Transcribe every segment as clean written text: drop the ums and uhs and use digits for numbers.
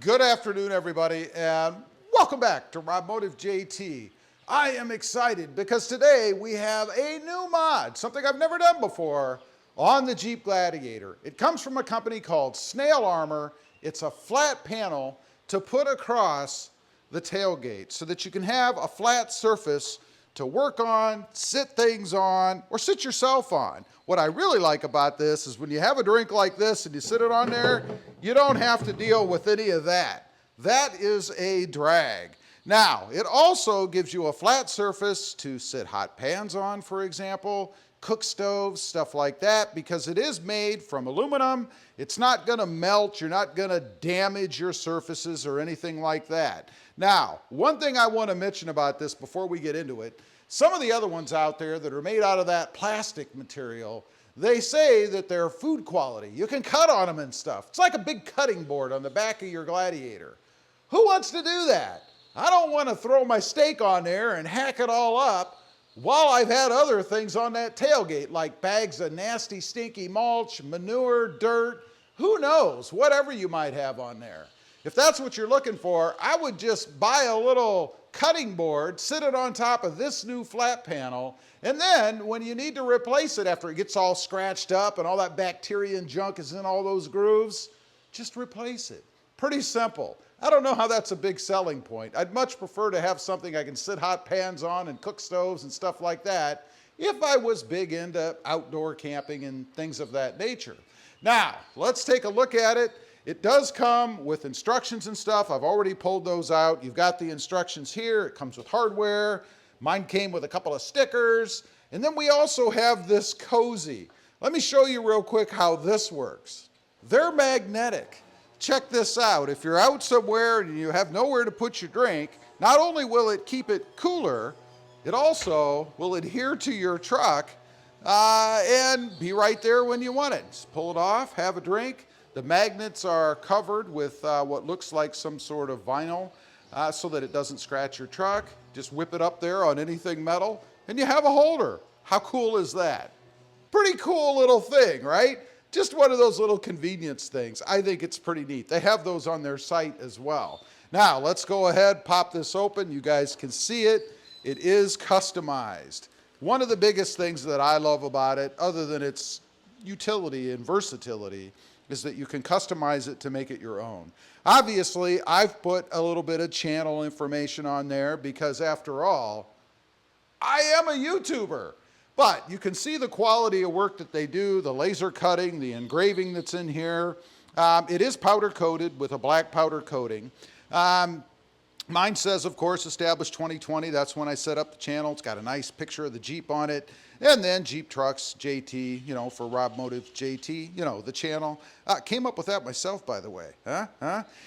Good afternoon, everybody, and welcome back to Robmotive JT. I am excited because today we have a new mod, something I've never done before, on the Jeep Gladiator. It comes from a company called Snail Armor. It's a flat panel to put across the tailgate so that you can have a flat surface to work on, sit things on, or sit yourself on. What I really like about this is when you have a drink like this and you sit it on there, you don't have to deal with any of that. That is a drag. Now, it also gives you a flat surface to sit hot pans on, for example, cook stoves, stuff like that, because it is made from aluminum. It's not gonna melt, you're not gonna damage your surfaces or anything like that. Now, one thing I wanna mention about this before we get into it, some of the other ones out there that are made out of that plastic material, they say that they're food quality. You can cut on them and stuff. It's like a big cutting board on the back of your Gladiator. Who wants to do that? I don't want to throw my steak on there and hack it all up while I've had other things on that tailgate, like bags of nasty, stinky mulch, manure, dirt, who knows, whatever you might have on there. If that's what you're looking for, I would just buy a little cutting board, sit it on top of this new flat panel, and then when you need to replace it after it gets all scratched up and all that bacteria and junk is in all those grooves, just replace it. Pretty simple. I don't know how that's a big selling point. I'd much prefer to have something I can sit hot pans on and cook stoves and stuff like that if I was big into outdoor camping and things of that nature. Now, let's take a look at it. It does come with instructions and stuff. I've already pulled those out. You've got the instructions here. It comes with hardware. Mine came with a couple of stickers. And then we also have this cozy. Let me show you real quick how this works. They're magnetic. Check this out. If you're out somewhere and you have nowhere to put your drink, not only will it keep it cooler, it also will adhere to your truck and be right there when you want it. Just pull it off, have a drink. The magnets are covered with what looks like some sort of vinyl so that it doesn't scratch your truck. Just whip it up there on anything metal and you have a holder. How cool is that? Pretty cool little thing, right? Just one of those little convenience things. I think it's pretty neat. They have those on their site as well. Now, let's go ahead, pop this open. You guys can see it. It is customized. One of the biggest things that I love about it, other than its utility and versatility, is that you can customize it to make it your own. Obviously, I've put a little bit of channel information on there because after all, I am a YouTuber. But you can see the quality of work that they do, the laser cutting, the engraving that's in here. It is powder coated with a black powder coating. Mine says, of course, established 2020. That's when I set up the channel. It's got a nice picture of the Jeep on it. And then Jeep Trucks JT, you know, for Robmotive JT, you know, the channel. Came up with that myself, by the way.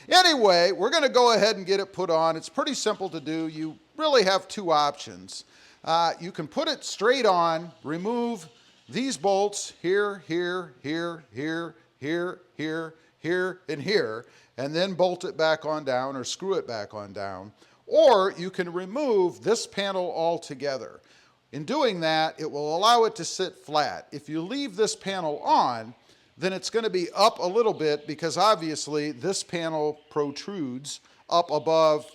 Anyway, we're going to go ahead and get it put on. It's pretty simple to do. You really have two options. You can put it straight on, remove these bolts here, here, here, here, here, here, here, and here, and then bolt it back on down or screw it back on down. Or you can remove this panel altogether. In doing that, it will allow it to sit flat. If you leave this panel on, then it's going to be up a little bit because obviously this panel protrudes up above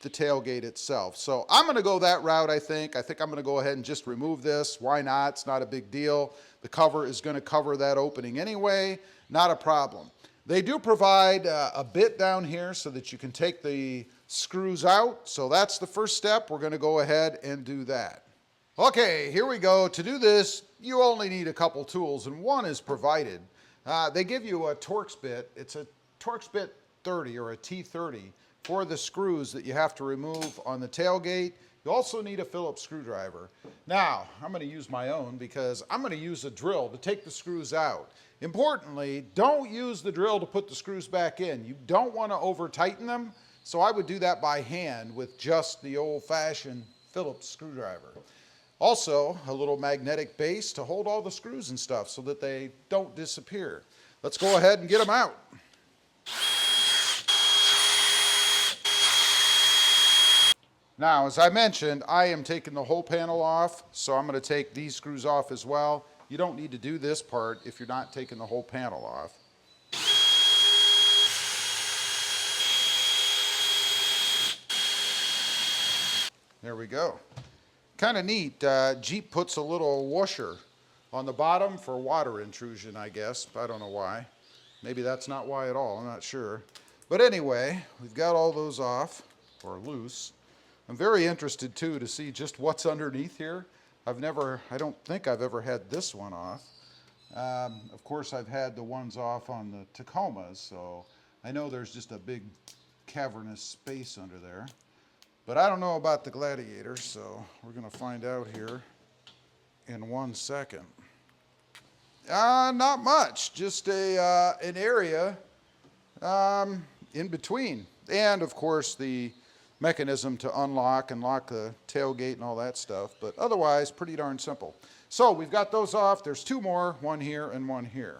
the tailgate itself. So I'm going to go that route, I think. I think I'm going to go ahead and just remove this. Why not? It's not a big deal. The cover is going to cover that opening anyway. Not a problem. They do provide a bit down here so that you can take the screws out. So that's the first step. We're going to go ahead and do that. Okay, here we go. To do this, you only need a couple tools, and one is provided. They give you a Torx bit. It's a Torx bit 30 or a T30. For the screws that you have to remove on the tailgate. You also need a Phillips screwdriver. Now, I'm going to use my own because I'm going to use a drill to take the screws out. Importantly, don't use the drill to put the screws back in. You don't want to over tighten them, so I would do that by hand with just the old-fashioned Phillips screwdriver. Also, a little magnetic base to hold all the screws and stuff so that they don't disappear. Let's go ahead and get them out. Now, as I mentioned, I am taking the whole panel off, so I'm going to take these screws off as well. You don't need to do this part if you're not taking the whole panel off. There we go. Kind of neat. Jeep puts a little washer on the bottom for water intrusion, I guess. I don't know why. Maybe that's not why at all. I'm not sure. But anyway, we've got all those off, or loose. I'm very interested, too, to see just what's underneath here. I don't think I've ever had this one off. Of course, I've had the ones off on the Tacomas, so I know there's just a big cavernous space under there. But I don't know about the Gladiator, so we're going to find out here in 1 second. Not much, just an area in between. And, of course, the mechanism to unlock and lock the tailgate and all that stuff. But otherwise, pretty darn simple. So we've got those off. There's 2 more, one here and one here.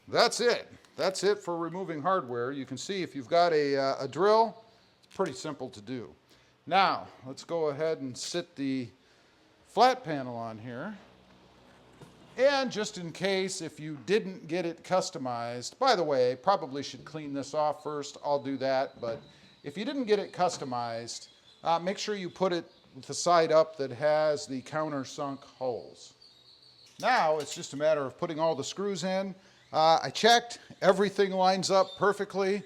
That's it. That's it for removing hardware. You can see if you've got a drill, it's pretty simple to do. Now, let's go ahead and sit the flat panel on here. And just in case, if you didn't get it customized, by the way, probably should clean this off first. I'll do that. But if you didn't get it customized, make sure you put it with the side up that has the countersunk holes. Now, it's just a matter of putting all the screws in. I checked, everything lines up perfectly.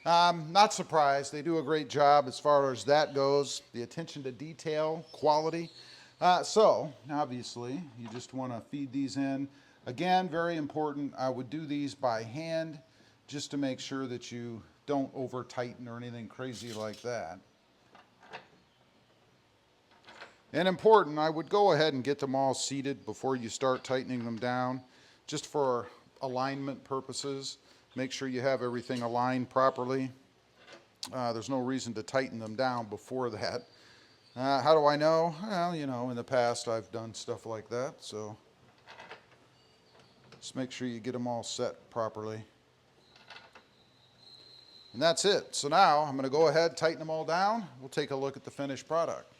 Not surprised, they do a great job as far as that goes, the attention to detail, quality. So, obviously, you just want to feed these in. Again, very important, I would do these by hand just to make sure that you don't over tighten or anything crazy like that. And important, I would go ahead and get them all seated before you start tightening them down, just for alignment purposes. Make sure you have everything aligned properly. There's no reason to tighten them down before that. How do I know? Well, you know, in the past I've done stuff like that, so just make sure you get them all set properly. And that's it. So now I'm going to go ahead, tighten them all down. We'll take a look at the finished product.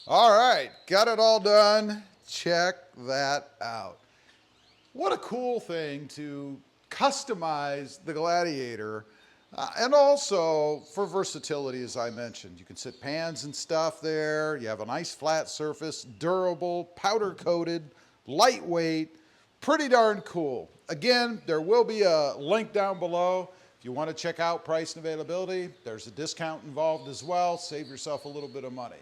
All right, got it all done. Check that out. What a cool thing to customize the Gladiator, and also for versatility, as I mentioned. You can sit pans and stuff there. You have a nice flat surface, durable, powder coated, lightweight, pretty darn cool. Again, there will be a link down below. If you want to check out price and availability, there's a discount involved as well. Save yourself a little bit of money.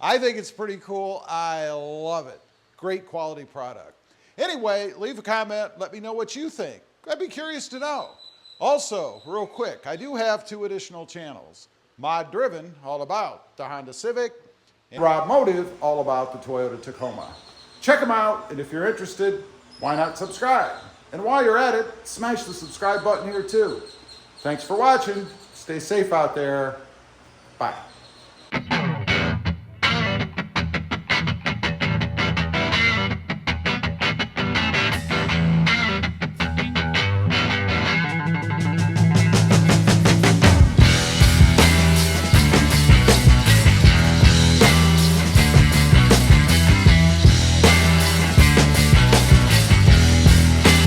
I think it's pretty cool. I love it. Great quality product. Anyway, leave a comment. Let me know what you think. I'd be curious to know. Also, real quick, I do have 2 additional channels. Mod Driven, all about the Honda Civic, and Rob Motive, all about the Toyota Tacoma. Check them out, and if you're interested, why not subscribe? And while you're at it, smash the subscribe button here too. Thanks for watching. Stay safe out there. Bye.